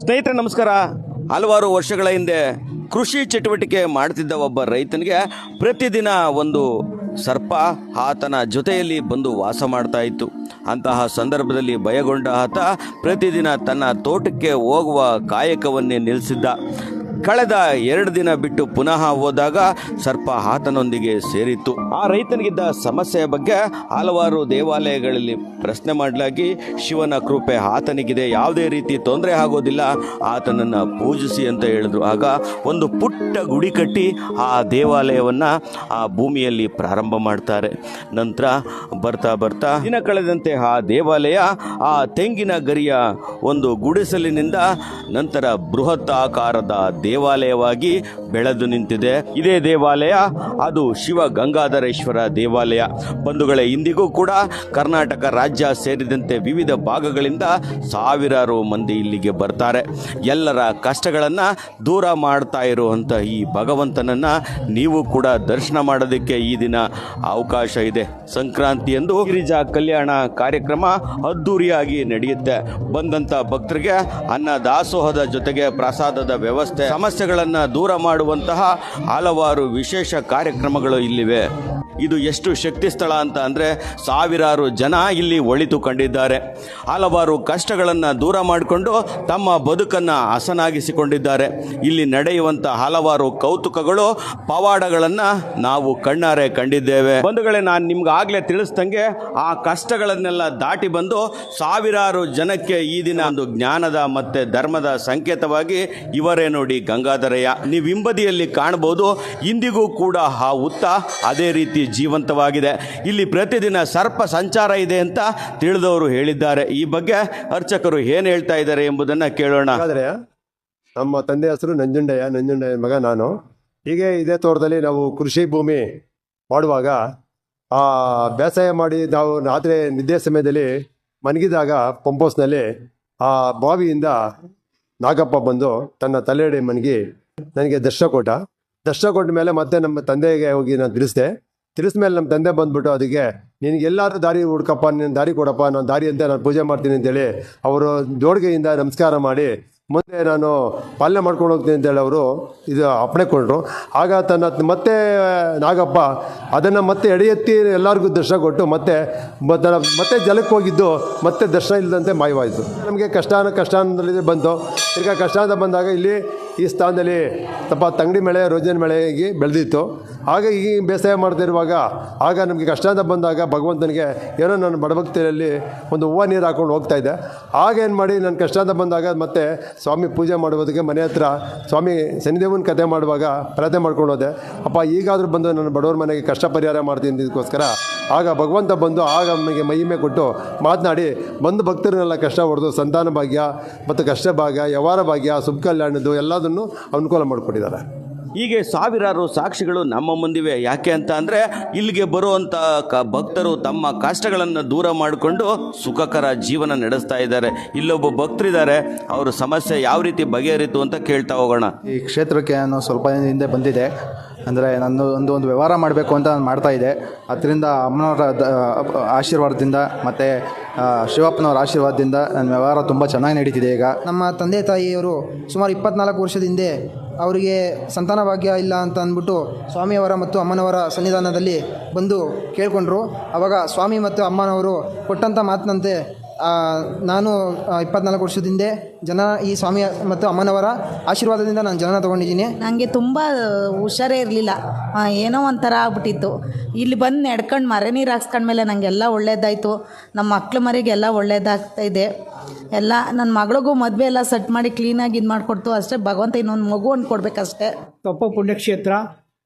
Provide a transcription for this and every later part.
ಸ್ನೇಹಿತರೆ ನಮಸ್ಕಾರ. ಹಲವಾರು ವರ್ಷಗಳ ಹಿಂದೆ ಕೃಷಿ ಚಟುವಟಿಕೆ ಮಾಡ್ತಿದ್ದ ಒಬ್ಬ ರೈತನಿಗೆ ಪ್ರತಿದಿನ ಒಂದು ಸರ್ಪ ಆತನ ಜೊತೆಯಲ್ಲಿ ಬಂದು ವಾಸ ಮಾಡ್ತಾ ಇತ್ತು. ಅಂತಹ ಸಂದರ್ಭದಲ್ಲಿ ಭಯಗೊಂಡ ಆತ ಪ್ರತಿದಿನ ತನ್ನ ತೋಟಕ್ಕೆ ಹೋಗುವ ಕಾಯಕವನ್ನೇ ನಿಲ್ಲಿಸಿದ್ದ. ಕಳೆದ 2 ದಿನ ಬಿಟ್ಟು ಪುನಃ ಹೋದಾಗ ಸರ್ಪ ಆತನೊಂದಿಗೆ ಸೇರಿತ್ತು. ಆ ರೈತನಿಗಿದ್ದ ಸಮಸ್ಯೆಯ ಬಗ್ಗೆ ಹಲವಾರು ದೇವಾಲಯಗಳಲ್ಲಿ ಪ್ರಶ್ನೆ ಮಾಡಲಾಗಿ ಶಿವನ ಕೃಪೆ ಆತನಿಗಿದೆ, ಯಾವುದೇ ರೀತಿ ತೊಂದರೆ ಆಗೋದಿಲ್ಲ, ಆತನನ್ನು ಪೂಜಿಸಿ ಅಂತ ಹೇಳಿದ್ರು. ಆಗ ಒಂದು ಪುಟ್ಟ ಗುಡಿ ಕಟ್ಟಿ ಆ ದೇವಾಲಯವನ್ನು ಆ ಭೂಮಿಯಲ್ಲಿ ಪ್ರಾರಂಭ ಮಾಡ್ತಾರೆ. ನಂತರ ಬರ್ತಾ ಬರ್ತಾ ದಿನ ಕಳೆದಂತೆ ಆ ದೇವಾಲಯ ಆ ತೆಂಗಿನ ಗರಿಯ ಒಂದು ಗುಡಿಸಲಿನಿಂದ ನಂತರ ಬೃಹತ್ ಆಕಾರದ ದೇವಾಲಯವಾಗಿ ಬೆಳೆದು ನಿಂತಿದೆ. ಇದೇ ದೇವಾಲಯ ಅದು ಶಿವ ಗಂಗಾಧರೇಶ್ವರ ದೇವಾಲಯ. ಬಂಧುಗಳೇ, ಇಂದಿಗೂ ಕೂಡ ಕರ್ನಾಟಕ ರಾಜ್ಯ ಸೇರಿದಂತೆ ವಿವಿಧ ಭಾಗಗಳಿಂದ ಸಾವಿರಾರು ಮಂದಿ ಇಲ್ಲಿಗೆ ಬರ್ತಾರೆ. ಎಲ್ಲರ ಕಷ್ಟಗಳನ್ನು ದೂರ ಮಾಡ್ತಾ ಇರುವಂಥ ಈ ಭಗವಂತನನ್ನು ನೀವು ಕೂಡ ದರ್ಶನ ಮಾಡೋದಕ್ಕೆ ಈ ದಿನ ಅವಕಾಶ ಇದೆ. ಸಂಕ್ರಾಂತಿಯಂದು ಗಿರಿಜಾ ಕಲ್ಯಾಣ ಕಾರ್ಯಕ್ರಮ ಅದ್ದೂರಿಯಾಗಿ ನಡೆಯುತ್ತೆ. ಬಂದಂಥ ಭಕ್ತರಿಗೆ ಅನ್ನ ದಾಸೋಹದ ಜೊತೆಗೆ ಪ್ರಸಾದದ ವ್ಯವಸ್ಥೆ, ಸಮಸ್ಯೆಗಳನ್ನು ದೂರ ಮಾಡುವಂತಹ ಹಲವಾರು ವಿಶೇಷ ಕಾರ್ಯಕ್ರಮಗಳು ಇಲ್ಲಿವೆ. ಇದು ಎಷ್ಟು ಶಕ್ತಿ ಸ್ಥಳ ಅಂತ ಅಂದರೆ ಸಾವಿರಾರು ಜನ ಇಲ್ಲಿ ಒಳಿತು ಕಂಡಿದ್ದಾರೆ. ಹಲವಾರು ಕಷ್ಟಗಳನ್ನು ದೂರ ಮಾಡಿಕೊಂಡು ತಮ್ಮ ಬದುಕನ್ನು ಹಸನಾಗಿಸಿಕೊಂಡಿದ್ದಾರೆ. ಇಲ್ಲಿ ನಡೆಯುವಂಥ ಹಲವಾರು ಕೌತುಕಗಳು, ಪವಾಡಗಳನ್ನು ನಾವು ಕಣ್ಣಾರೆ ಕಂಡಿದ್ದೇವೆ. ಬಂಧುಗಳೇ, ನಾನು ನಿಮ್ಗೆ ಆಗಲೇ ತಿಳಿಸ್ದಂಗೆ ಆ ಕಷ್ಟಗಳನ್ನೆಲ್ಲ ದಾಟಿ ಬಂದು ಸಾವಿರಾರು ಜನಕ್ಕೆ ಈ ದಿನ ಒಂದು ಜ್ಞಾನದ ಮತ್ತು ಧರ್ಮದ ಸಂಕೇತವಾಗಿ ಇವರೇ ನೋಡಿ ಗಂಗಾಧರಯ್ಯ. ನೀವು ಹಿಂಬದಿಯಲ್ಲಿ ಕಾಣಬಹುದು. ಇಂದಿಗೂ ಕೂಡ ಆ ಹುತ್ತ ಅದೇ ರೀತಿ ಜೀವಂತವಾಗಿದೆ. ಇಲ್ಲಿ ಪ್ರತಿದಿನ ಸರ್ಪ ಸಂಚಾರ ಇದೆ ಅಂತ ತಿಳಿದವರು ಹೇಳಿದ್ದಾರೆ. ಈ ಬಗ್ಗೆ ಅರ್ಚಕರು ಏನು ಹೇಳ್ತಾ ಇದ್ದಾರೆ ಎಂಬುದನ್ನು ಕೇಳೋಣ. ನಮ್ಮ ತಂದೆ ಹೆಸರು ನಂಜುಂಡಯ್ಯ ಮಗ ನಾನು. ಹೀಗೆ ಇದೇ ತೋಟದಲ್ಲಿ ನಾವು ಕೃಷಿ ಭೂಮಿ ಮಾಡುವಾಗ ಬೇಸಾಯ ಮಾಡಿ ನಾವು ರಾತ್ರಿ ನಿದ್ದೆ ಸಮಯದಲ್ಲಿ ಮನಗಿದಾಗ ಪಂಪೋಸ್ನಲ್ಲಿ ಆ ಬಾವಿಯಿಂದ ನಾಗಪ್ಪ ಬಂದು ತನ್ನ ತಲೆಯಡಿ ಮನಗಿ ನನಗೆ ದರ್ಶನ ಕೊಟ್ಟ ಮೇಲೆ ಮತ್ತೆ ನಮ್ಮ ತಂದೆಗೆ ಹೋಗಿ ನಾನು ತಿಳಿಸ್ಮೇಲೆ ನಮ್ಮ ತಂದೆ ಬಂದ್ಬಿಟ್ಟು ಅದಕ್ಕೆ ನಿನಗೆ ಎಲ್ಲಾದ್ರೂ ದಾರಿ ಹುಡ್ಕಪ್ಪ, ನೀನು ದಾರಿ ಕೊಡಪ್ಪ, ನಾನು ದಾರಿ ಅಂತ ನಾನು ಪೂಜೆ ಮಾಡ್ತೀನಿ ಅಂತೇಳಿ ಅವರು ಜೋಡಿಗೆಯಿಂದ ನಮಸ್ಕಾರ ಮಾಡಿ ಮುಂದೆ ನಾನು ಪಾಲನೆ ಮಾಡ್ಕೊಂಡು ಹೋಗ್ತೀನಿ ಅಂತೇಳಿ ಅವರು ಇದು ಅಪ್ಪಣೆ ಕೊಟ್ಟರು. ಆಗ ಮತ್ತೆ ನಾಗಪ್ಪ ಅದನ್ನು ಮತ್ತೆ ಎಡೆ ಎತ್ತಿ ಎಲ್ಲರಿಗೂ ದರ್ಶನ ಕೊಟ್ಟು ಮತ್ತೆ ಜಲಕ್ಕೆ ಹೋಗಿದ್ದು ಮತ್ತೆ ದರ್ಶನ ಇಲ್ಲದಂತೆ ಮಾಯವಾಯಿತು. ನಮಗೆ ಕಷ್ಟಾನದಲ್ಲಿ ಬಂತು. ತಿರ್ಗಾ ಕಷ್ಟ ಅಂತ ಬಂದಾಗ ಇಲ್ಲಿ ಈ ಸ್ಥಾನದಲ್ಲಿ ತಂಗಡಿ ಮಳೆ, ರೋಜನ್ ಮಳೆಗೆ ಬೆಳೆದಿತ್ತು. ಆಗ ಈ ಬೇಸಾಯ ಮಾಡ್ತಿರುವಾಗ ಆಗ ನಮಗೆ ಕಷ್ಟ ಅಂತ ಬಂದಾಗ ಭಗವಂತನಿಗೆ ಏನೋ ನಾನು ಬಡಭಕ್ತಿಯಲ್ಲಿ ಒಂದು ಹೂವು ನೀರು ಹಾಕೊಂಡು ಹೋಗ್ತಾಯಿದ್ದೆ. ಆಗ ಏನು ಮಾಡಿ ನನ್ನ ಕಷ್ಟ ಅಂತ ಬಂದಾಗ ಮತ್ತೆ ಸ್ವಾಮಿ ಪೂಜೆ ಮಾಡುವುದಕ್ಕೆ ಮನೆ ಹತ್ರ ಸ್ವಾಮಿ ಶನಿದೇವನ ಕತೆ ಮಾಡುವಾಗ ಪ್ರಾರ್ಥನೆ ಮಾಡ್ಕೊಂಡು ಹೋದೆ. ಅಪ್ಪ ಈಗಾದರೂ ಬಂದು ನಾನು ಬಡವ್ರ ಮನೆಗೆ ಕಷ್ಟ ಪರಿಹಾರ ಮಾಡ್ತೀನಿ ಇದಕ್ಕೋಸ್ಕರ ಆಗ ಭಗವಂತ ಬಂದು ಆಗ ನಮಗೆ ಮಹಿಮೆ ಕೊಟ್ಟು ಮಾತನಾಡಿ ಬಂದು ಭಕ್ತರನ್ನೆಲ್ಲ ಕಷ್ಟ ಹೊಡೆದು ಸಂತಾನ ಭಾಗ್ಯ ಮತ್ತು ಕಷ್ಟ ಭಾಗ್ಯ, ವ್ಯವಹಾರ ಭಾಗ್ಯ, ಶುಭ ಕಲ್ಯಾಣದ್ದು ಎಲ್ಲದನ್ನು ಅನುಕೂಲ ಮಾಡಿಕೊಟ್ಟಿದ್ದಾರೆ. ಹೀಗೆ ಸಾವಿರಾರು ಸಾಕ್ಷಿಗಳು ನಮ್ಮ ಮುಂದಿವೆ. ಯಾಕೆ ಅಂತ ಅಂದರೆ ಇಲ್ಲಿಗೆ ಬರುವಂಥ ಭಕ್ತರು ತಮ್ಮ ಕಷ್ಟಗಳನ್ನು ದೂರ ಮಾಡಿಕೊಂಡು ಸುಖಕರ ಜೀವನ ನಡೆಸ್ತಾ ಇದ್ದಾರೆ. ಇಲ್ಲೊಬ್ಬ ಭಕ್ತರಿದ್ದಾರೆ, ಅವರ ಸಮಸ್ಯೆ ಯಾವ ರೀತಿ ಬಗೆಹರಿತು ಅಂತ ಕೇಳ್ತಾ ಹೋಗೋಣ. ಈ ಕ್ಷೇತ್ರಕ್ಕೆ ನಾನು ಸ್ವಲ್ಪ ಹಿಂದೆ ಬಂದಿದ್ದೆ. ಅಂದರೆ ನಾನು ಒಂದು ವ್ಯವಹಾರ ಮಾಡಬೇಕು ಅಂತ ನಾನು ಮಾಡ್ತಾಯಿದ್ದೆ. ಅದರಿಂದ ಅಮ್ಮನವರ ಆಶೀರ್ವಾದದಿಂದ ಮತ್ತು ಶಿವಪ್ಪನವರ ಆಶೀರ್ವಾದದಿಂದ ನನ್ನ ವ್ಯವಹಾರ ತುಂಬ ಚೆನ್ನಾಗಿ ನಡೀತಿದೆ. ಈಗ ನಮ್ಮ ತಂದೆ ತಾಯಿಯವರು ಸುಮಾರು 24 ವರ್ಷದ ಹಿಂದೆ ಅವರಿಗೆ ಸಂತಾನ ಭಾಗ್ಯ ಇಲ್ಲ ಅಂತ ಅಂದ್ಬಿಟ್ಟು ಸ್ವಾಮಿಯವರ ಮತ್ತು ಅಮ್ಮನವರ ಸನ್ನಿಧಾನದಲ್ಲಿ ಬಂದು ಕೇಳಿಕೊಂಡ್ರು. ಆವಾಗ ಸ್ವಾಮಿ ಮತ್ತು ಅಮ್ಮನವರು ಕೊಟ್ಟಂಥ ಮಾತಿನಂತೆ ನಾನು 24 ವರ್ಷದ ಹಿಂದೆ ಈ ಸ್ವಾಮಿ ಮತ್ತು ಅಮ್ಮನವರ ಆಶೀರ್ವಾದದಿಂದ ನಾನು ಜನನ ತೊಗೊಂಡಿದ್ದೀನಿ. ನನಗೆ ತುಂಬ ಹುಷಾರೇ ಇರಲಿಲ್ಲ, ಏನೋ ಒಂಥರ ಆಗ್ಬಿಟ್ಟಿತ್ತು. ಇಲ್ಲಿ ಬಂದು ನಡ್ಕೊಂಡು ಮರೆ ನೀರು ಹಾಕ್ಸ್ಕೊಂಡ್ಮೇಲೆ ನನಗೆಲ್ಲ ಒಳ್ಳೇದಾಯಿತು. ನಮ್ಮ ಮಕ್ಳು ಮರಿಗೆಲ್ಲ ಒಳ್ಳೇದಾಗ್ತಾಯಿದೆ. ಎಲ್ಲ ನನ್ನ ಮಗಳಿಗೂ ಮದುವೆ ಎಲ್ಲ ಸೆಟ್ ಮಾಡಿ ಕ್ಲೀನಾಗಿ ಇದು ಮಾಡಿಕೊಡ್ತು. ಅಷ್ಟೇ, ಭಗವಂತ ಇನ್ನೊಂದು ಮಗು ಕೊಡಬೇಕಷ್ಟೇ. ತೊಪ್ಪ ಪುಣ್ಯಕ್ಷೇತ್ರ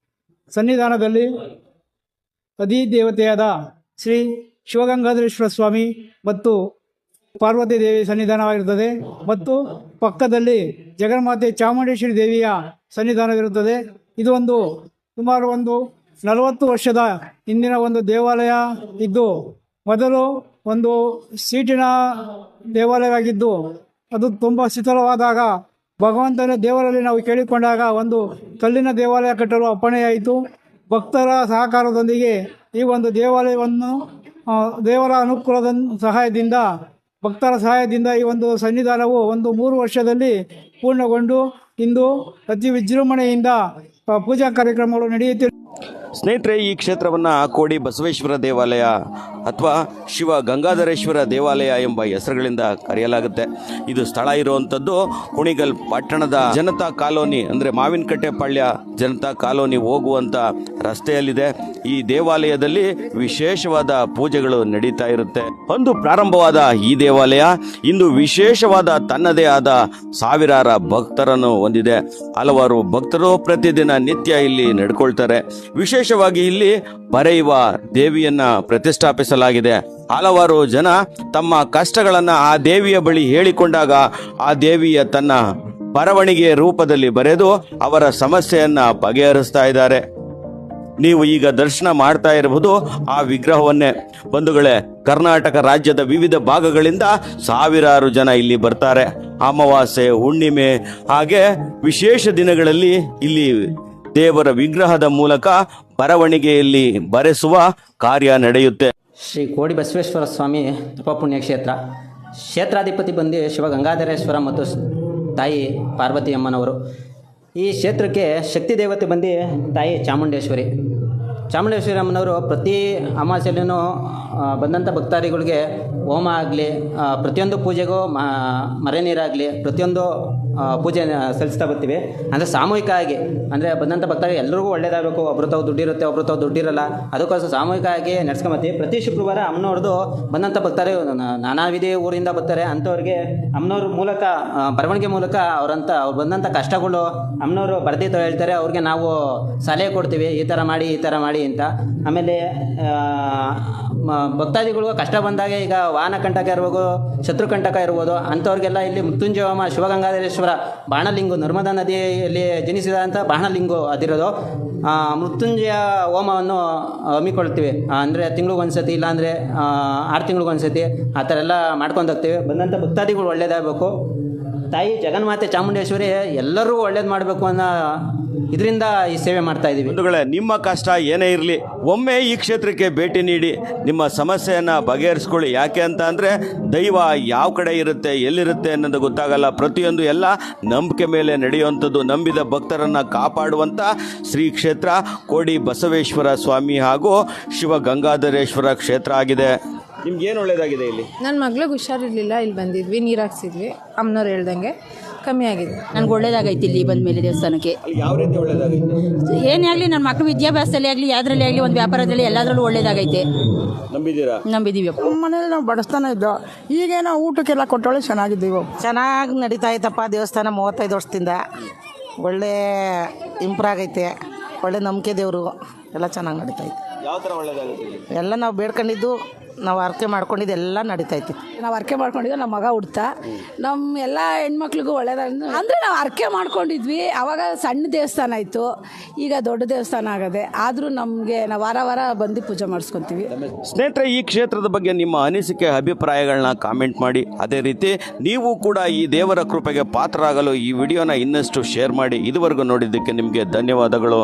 ಸನ್ನಿಧಾನದಲ್ಲಿ ಅಧಿದೇವತೆಯಾದ ಶ್ರೀ ಶಿವಗಂಗಾಧರೇಶ್ವರ ಸ್ವಾಮಿ ಮತ್ತು ಪಾರ್ವತಿ ದೇವಿ ಸನ್ನಿಧಾನವಾಗಿರುತ್ತದೆ ಮತ್ತು ಪಕ್ಕದಲ್ಲಿ ಜಗನ್ಮಾತೆ ಚಾಮುಂಡೇಶ್ವರಿ ದೇವಿಯ ಸನ್ನಿಧಾನವಿರುತ್ತದೆ. ಇದು ಸುಮಾರು 40 ವರ್ಷದ ಹಿಂದಿನ ಒಂದು ದೇವಾಲಯ ಇದ್ದು, ಮೊದಲು ಒಂದು ಸೀಟಿನ ದೇವಾಲಯವಾಗಿದ್ದು ಅದು ತುಂಬ ಶಿಥಿಲವಾದಾಗ ಭಗವಂತನ ದೇವರಲ್ಲಿ ನಾವು ಕೇಳಿಕೊಂಡಾಗ ಒಂದು ಕಲ್ಲಿನ ದೇವಾಲಯ ಕಟ್ಟಲು ಅಪ್ಪಣೆಯಾಯಿತು. ಭಕ್ತರ ಸಹಕಾರದೊಂದಿಗೆ ಈ ಒಂದು ದೇವಾಲಯವನ್ನು ದೇವರ ಅನುಕೂಲದ ಸಹಾಯದಿಂದ ಭಕ್ತರ ಸಹಾಯದಿಂದ ಈ ಒಂದು ಸನ್ನಿಧಾನವು ಒಂದು 3 ವರ್ಷದಲ್ಲಿ ಪೂರ್ಣಗೊಂಡು ಇಂದು ಅತಿ ವಿಜೃಂಭಣೆಯಿಂದ ಪೂಜಾ ಕಾರ್ಯಕ್ರಮಗಳು ನಡೆಯುತ್ತಿವೆ. ಸ್ನೇಹಿತರೆ, ಈ ಕ್ಷೇತ್ರವನ್ನು ಕೋಡಿ ಬಸವೇಶ್ವರ ದೇವಾಲಯ ಅಥವಾ ಶಿವ ಗಂಗಾಧರೇಶ್ವರ ದೇವಾಲಯ ಎಂಬ ಹೆಸರುಗಳಿಂದ ಕರೆಯಲಾಗುತ್ತೆ. ಇದು ಸ್ಥಳ ಇರುವಂಥದ್ದು ಕುಣಿಗಲ್ ಪಟ್ಟಣದ ಜನತಾ ಕಾಲೋನಿ, ಅಂದರೆ ಮಾವಿನಕಟ್ಟೆ ಪಾಳ್ಯ ಜನತಾ ಕಾಲೋನಿ ಹೋಗುವಂಥ ರಸ್ತೆಯಲ್ಲಿದೆ. ಈ ದೇವಾಲಯದಲ್ಲಿ ವಿಶೇಷವಾದ ಪೂಜೆಗಳು ನಡೀತಾ ಇರುತ್ತೆ. ಅಂದು ಪ್ರಾರಂಭವಾದ ಈ ದೇವಾಲಯ ಇಂದು ವಿಶೇಷವಾದ ತನ್ನದೇ ಆದ ಸಾವಿರಾರ ಭಕ್ತರನ್ನು ಹೊಂದಿದೆ. ಹಲವಾರು ಭಕ್ತರು ಪ್ರತಿದಿನ ನಿತ್ಯ ಇಲ್ಲಿ ನಡ್ಕೊಳ್ತಾರೆ. ವಿಶೇಷವಾಗಿ ಇಲ್ಲಿ ಬರೆಯುವ ದೇವಿಯನ್ನ ಪ್ರತಿಷ್ಠಾಪಿಸಲಾಗಿದೆ. ಹಲವಾರು ಜನ ತಮ್ಮ ಕಷ್ಟಗಳನ್ನ ಆ ದೇವಿಯ ಬಳಿ ಹೇಳಿಕೊಂಡಾಗ ಆ ದೇವಿಯ ತನ್ನ ಬರವಣಿಗೆ ರೂಪದಲ್ಲಿ ಬರೆದು ಅವರ ಸಮಸ್ಯೆಯನ್ನ ಬಗೆಹರಿಸ್ತಾ ಇದ್ದಾರೆ. ನೀವು ಈಗ ದರ್ಶನ ಮಾಡ್ತಾ ಇರಬಹುದು ಆ ವಿಗ್ರಹವನ್ನೇ. ಬಂಧುಗಳೇ, ಕರ್ನಾಟಕ ರಾಜ್ಯದ ವಿವಿಧ ಭಾಗಗಳಿಂದ ಸಾವಿರಾರು ಜನ ಇಲ್ಲಿ ಬರ್ತಾರೆ. ಅಮಾವಾಸ್ಯೆ, ಹುಣ್ಣಿಮೆ ಹಾಗೆ ವಿಶೇಷ ದಿನಗಳಲ್ಲಿ ಇಲ್ಲಿ ದೇವರ ವಿಗ್ರಹದ ಮೂಲಕ ಬರವಣಿಗೆಯಲ್ಲಿ ಬರೆಸುವ ಕಾರ್ಯ ನಡೆಯುತ್ತೆ. ಶ್ರೀ ಕೋಡಿ ಬಸವೇಶ್ವರ ಸ್ವಾಮಿ ಉಪಪುಣ್ಯ ಕ್ಷೇತ್ರ. ಕ್ಷೇತ್ರಾಧಿಪತಿ ಬಂದು ಶಿವ ಗಂಗಾಧರೇಶ್ವರ ಮತ್ತು ತಾಯಿ ಪಾರ್ವತಿ ಅಮ್ಮನವರು. ಈ ಕ್ಷೇತ್ರಕ್ಕೆ ಶಕ್ತಿ ದೇವತೆ ಬಂದು ತಾಯಿ ಚಾಮುಂಡೇಶ್ವರಿ ಅಮ್ಮನವರು ಪ್ರತಿ ಅಮಾವಾಸ್ಯೆಯಲ್ಲೂ ಬಂದಂಥ ಭಕ್ತಾದಿಗಳಿಗೆ ಹೋಮ ಆಗಲಿ, ಪ್ರತಿಯೊಂದು ಪೂಜೆಗೂ ಮರೆ ನೀರಾಗಲಿ, ಪ್ರತಿಯೊಂದು ಪೂಜೆ ಸಲ್ಲಿಸ್ತಾ ಬರ್ತೀವಿ. ಅಂದರೆ ಸಾಮೂಹಿಕ ಆಗಿ, ಅಂದರೆ ಬಂದಂಥ ಭಕ್ತಾದಿಗಳು ಎಲ್ಲರಿಗೂ ಒಳ್ಳೇದಾಗಬೇಕು. ಒಬ್ರು ತಾವು ದುಡ್ಡಿರುತ್ತೆ, ಒಬ್ರು ತಾವು ದುಡ್ಡಿರಲ್ಲ. ಅದಕ್ಕೋಸ್ಕರ ಸಾಮೂಹಿಕ ಆಗಿ ನಡ್ಸ್ಕೊಂಬತ್ತೀವಿ. ಪ್ರತಿ ಶುಕ್ರವಾರ ಅಮ್ಮನವ್ರದ್ದು ಬಂದಂಥ ಭಕ್ತಾದಿಗಳು ನಾನಾ ವಿಧಿ ಊರಿಂದ ಬರ್ತಾರೆ. ಅಂಥವ್ರಿಗೆ ಅಮ್ಮನವ್ರ ಮೂಲಕ ಬರವಣಿಗೆ ಮೂಲಕ ಅವ್ರು ಬಂದಂಥ ಕಷ್ಟಗಳು ಅಮ್ಮನವರು ಬರ್ದಿತ್ತು ಹೇಳ್ತಾರೆ. ಅವ್ರಿಗೆ ನಾವು ಸಲಹೆ ಕೊಡ್ತೀವಿ, ಈ ಥರ ಮಾಡಿ ಅಂತ. ಆಮೇಲೆ ಭಕ್ತಾದಿಗಳು ಕಷ್ಟ ಬಂದಾಗ, ಈಗ ವಾಹನ ಕಂಟಕ ಇರ್ಬೋದು, ಶತ್ರು ಕಂಟಕ ಇರ್ಬೋದು, ಅಂಥವ್ರಿಗೆಲ್ಲ ಇಲ್ಲಿ ಮೃತ್ಯುಂಜಯ ಹೋಮ ಶಿವಗಂಗಾಧರೇಶ್ವರ ಬಾಣಲಿಂಗು ನರ್ಮದಾ ನದಿಯಲ್ಲಿ ಜನಿಸಿದಂಥ ಬಾಣಲಿಂಗು ಅದಿರೋದು. ಮೃತ್ಯುಂಜಯ ಹೋಮವನ್ನು ಹಮ್ಮಿಕೊಳ್ತೀವಿ. ಅಂದರೆ ತಿಂಗಳಿಗೊಂದ್ಸತಿ, ಇಲ್ಲಾಂದರೆ 6 ತಿಂಗಳಿಗೊಂದ್ಸತಿ ಆ ಥರ ಎಲ್ಲ ಮಾಡ್ಕೊಂಡು ಹೋಗ್ತೀವಿ. ಬಂದಂಥ ಭಕ್ತಾದಿಗಳು ಒಳ್ಳೇದಾಗಬೇಕು. ತಾಯಿ ಜಗನ್ಮಾತೆ ಚಾಮುಂಡೇಶ್ವರಿ ಎಲ್ಲರೂ ಒಳ್ಳೇದು ಮಾಡಬೇಕು ಅನ್ನೋ ಇದರಿಂದ ಈ ಸೇವೆ ಮಾಡ್ತಾ ಇದ್ದೀವಿ. ಬಂಧುಗಳೇ, ನಿಮ್ಮ ಕಷ್ಟ ಏನೇ ಇರಲಿ ಒಮ್ಮೆ ಈ ಕ್ಷೇತ್ರಕ್ಕೆ ಭೇಟಿ ನೀಡಿ ನಿಮ್ಮ ಸಮಸ್ಯೆಯನ್ನು ಬಗೆಹರಿಸ್ಕೊಳ್ಳಿ. ಯಾಕೆ ಅಂತ ಅಂದರೆ ದೈವ ಯಾವ ಕಡೆ ಇರುತ್ತೆ, ಎಲ್ಲಿರುತ್ತೆ ಅನ್ನೋದು ಗೊತ್ತಾಗಲ್ಲ. ಪ್ರತಿಯೊಂದು ಎಲ್ಲ ನಂಬಿಕೆ ಮೇಲೆ ನಡೆಯುವಂಥದ್ದು. ನಂಬಿದ ಭಕ್ತರನ್ನು ಕಾಪಾಡುವಂಥ ಶ್ರೀ ಕ್ಷೇತ್ರ ಕೋಡಿ ಬಸವೇಶ್ವರ ಸ್ವಾಮಿ ಹಾಗೂ ಶಿವ ಗಂಗಾಧರೇಶ್ವರ ಕ್ಷೇತ್ರ ಆಗಿದೆ. ನಿಮ್ಗೆ ಏನು ಒಳ್ಳೇದಾಗಿದೆ ಇಲ್ಲಿ? ನನ್ನ ಮಗ್ಳಿಗೆ ಹುಷಾರಿರಲಿಲ್ಲ, ಇಲ್ಲಿ ಬಂದಿದ್ವಿ, ನೀರು ಹಾಕ್ಸಿದ್ವಿ. ಅಮ್ಮನವ್ರು ಹೇಳ್ದಂಗೆ ಕಮ್ಮಿ ಆಗಿದೆ. ನನಗೆ ಒಳ್ಳೇದಾಗೈತಿ ಇಲ್ಲಿ ಬಂದ ಮೇಲೆ ದೇವಸ್ಥಾನಕ್ಕೆ. ಯಾವ ರೀತಿ ಒಳ್ಳೇದಾಗಿದೆ? ಏನೇ ಆಗಲಿ, ನನ್ನ ಮಕ್ಕಳು ವಿದ್ಯಾಭ್ಯಾಸದಲ್ಲಿ ಆಗಲಿ, ಯಾವುದ್ರಲ್ಲಿ ಆಗಲಿ, ಒಂದು ವ್ಯಾಪಾರದಲ್ಲಿ ಎಲ್ಲದರಲ್ಲೂ ಒಳ್ಳೇದಾಗೈತೆ. ನಂಬಿದ್ದೀರಾ? ನಂಬಿದ್ದೀವಿ. ಮನೇಲಿ ನಾವು ಬಡಿಸ್ತಾನೆ ಇದ್ದೋ, ಈಗೇನೋ ಊಟಕ್ಕೆಲ್ಲ ಕೊಟ್ಟೊಳ್ಳೆ ಚೆನ್ನಾಗಿದ್ದೀವಿ. ಚೆನ್ನಾಗಿ ನಡೀತಾ ಐತಪ್ಪ ದೇವಸ್ಥಾನ. 35 ವರ್ಷದಿಂದ ಒಳ್ಳೆ ಇಂಪ್ರೂವ್ ಆಗೈತೆ. ಒಳ್ಳೆ ನಂಬಿಕೆ ದೇವರು ಎಲ್ಲ ಚೆನ್ನಾಗಿ ನಡೀತೈತೆ. ಯಾವ ಥರ ಒಳ್ಳೇದಾಗುತ್ತೆ? ಎಲ್ಲ ನಾವು ಬೇಡ್ಕೊಂಡಿದ್ದು, ನಾವು ಅರ್ಕೆ ಮಾಡ್ಕೊಂಡಿದ್ದು ಎಲ್ಲ ನಡೀತೈತಿ. ನಾವು ಅರ್ಕೆ ಮಾಡ್ಕೊಂಡಿದ್ದು, ನಮ್ಮ ಮಗ ಹುಡ್ತಾ ನಮ್ಮ ಎಲ್ಲ ಹೆಣ್ಮಕ್ಳಿಗೂ ಒಳ್ಳೇದಾಗ ಅಂದರೆ ನಾವು ಅರ್ಕೆ ಮಾಡ್ಕೊಂಡಿದ್ವಿ. ಆವಾಗ ಸಣ್ಣ ದೇವಸ್ಥಾನ ಇತ್ತು, ಈಗ ದೊಡ್ಡ ದೇವಸ್ಥಾನ ಆಗದೆ. ಆದರೂ ನಮಗೆ ನಾವು ವಾರ ಬಂದು ಪೂಜೆ ಮಾಡಿಸ್ಕೊತೀವಿ. ಸ್ನೇಹಿತರೆ, ಈ ಕ್ಷೇತ್ರದ ಬಗ್ಗೆ ನಿಮ್ಮ ಅನಿಸಿಕೆ ಅಭಿಪ್ರಾಯಗಳನ್ನ ಕಾಮೆಂಟ್ ಮಾಡಿ. ಅದೇ ರೀತಿ ನೀವು ಕೂಡ ಈ ದೇವರ ಕೃಪೆಗೆ ಪಾತ್ರರಾಗಲು ಈ ವಿಡಿಯೋನ ಇನ್ನಷ್ಟು ಶೇರ್ ಮಾಡಿ. ಇದುವರೆಗೂ ನೋಡಿದ್ದಕ್ಕೆ ನಿಮಗೆ ಧನ್ಯವಾದಗಳು.